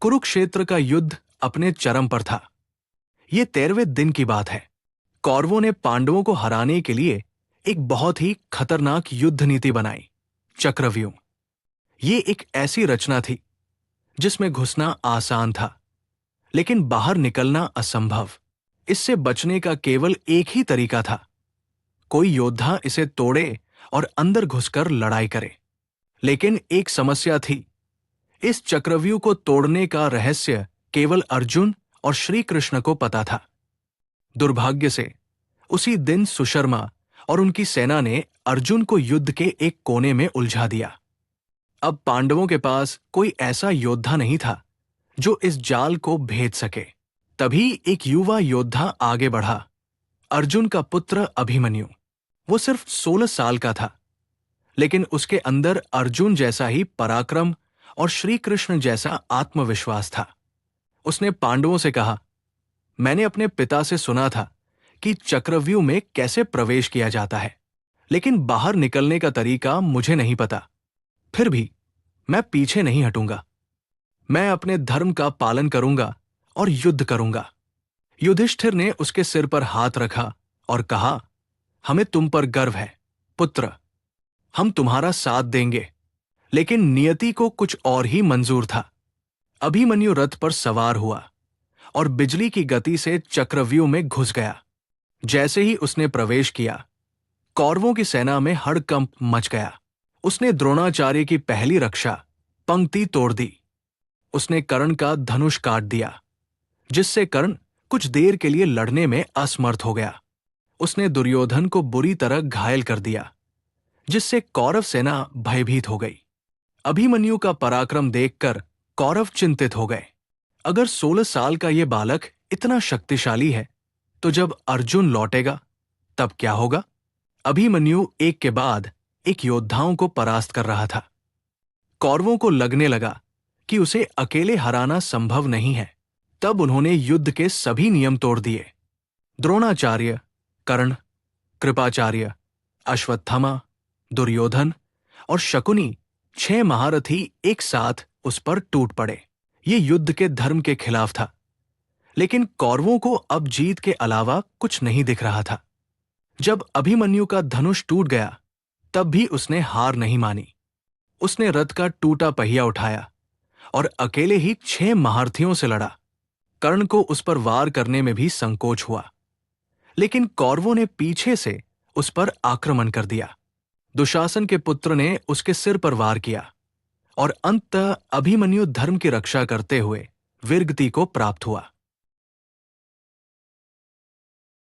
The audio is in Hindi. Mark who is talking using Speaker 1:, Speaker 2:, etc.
Speaker 1: कुरुक्षेत्र का युद्ध अपने चरम पर था। ये 13वें दिन की बात है। कौरवों ने पांडवों को हराने के लिए एक बहुत ही खतरनाक युद्ध नीति बनाई, चक्रव्यूह। ये एक ऐसी रचना थी जिसमें घुसना आसान था, लेकिन बाहर निकलना असंभव। इससे बचने का केवल एक ही तरीका था, कोई योद्धा इसे तोड़े और अंदर घुसकर लड़ाई करे। लेकिन एक समस्या थी, इस चक्रव्यूह को तोड़ने का रहस्य केवल अर्जुन और श्री कृष्ण को पता था। दुर्भाग्य से उसी दिन सुशर्मा और उनकी सेना ने अर्जुन को युद्ध के एक कोने में उलझा दिया। अब पांडवों के पास कोई ऐसा योद्धा नहीं था जो इस जाल को भेद सके। तभी एक युवा योद्धा आगे बढ़ा, अर्जुन का पुत्र अभिमन्यु। वो सिर्फ 16 साल का था, लेकिन उसके अंदर अर्जुन जैसा ही पराक्रम और श्री कृष्ण जैसा आत्मविश्वास था। उसने पांडवों से कहा, मैंने अपने पिता से सुना था कि चक्रव्यूह में कैसे प्रवेश किया जाता है, लेकिन बाहर निकलने का तरीका मुझे नहीं पता। फिर भी मैं पीछे नहीं हटूंगा। मैं अपने धर्म का पालन करूंगा और युद्ध करूंगा। युधिष्ठिर ने उसके सिर पर हाथ रखा और कहा, हमें तुम पर गर्व है पुत्र, हम तुम्हारा साथ देंगे। लेकिन नियति को कुछ और ही मंजूर था। अभिमन्यु रथ पर सवार हुआ और बिजली की गति से चक्रव्यूह में घुस गया। जैसे ही उसने प्रवेश किया, कौरवों की सेना में हड़कंप मच गया। उसने द्रोणाचार्य की पहली रक्षा पंक्ति तोड़ दी। उसने कर्ण का धनुष काट दिया, जिससे कर्ण कुछ देर के लिए लड़ने में असमर्थ हो गया। उसने दुर्योधन को बुरी तरह घायल कर दिया, जिससे कौरव सेना भयभीत हो गई। अभिमन्यु का पराक्रम देखकर कौरव चिंतित हो गए। अगर 16 साल का यह बालक इतना शक्तिशाली है, तो जब अर्जुन लौटेगा तब क्या होगा? अभिमन्यु एक के बाद एक योद्धाओं को परास्त कर रहा था। कौरवों को लगने लगा कि उसे अकेले हराना संभव नहीं है। तब उन्होंने युद्ध के सभी नियम तोड़ दिए। द्रोणाचार्य, कर्ण, कृपाचार्य, अश्वत्थामा, दुर्योधन और शकुनी 6 महारथी एक साथ उस पर टूट पड़े। ये युद्ध के धर्म के खिलाफ था, लेकिन कौरवों को अब जीत के अलावा कुछ नहीं दिख रहा था। जब अभिमन्यु का धनुष टूट गया, तब भी उसने हार नहीं मानी। उसने रथ का टूटा पहिया उठाया और अकेले ही 6 महारथियों से लड़ा। कर्ण को उस पर वार करने में भी संकोच हुआ, लेकिन कौरवों ने पीछे से उस पर आक्रमण कर दिया। दुशासन के पुत्र ने उसके सिर पर वार किया और अंततः अभिमन्यु धर्म की रक्षा करते हुए वीरगति को प्राप्त हुआ।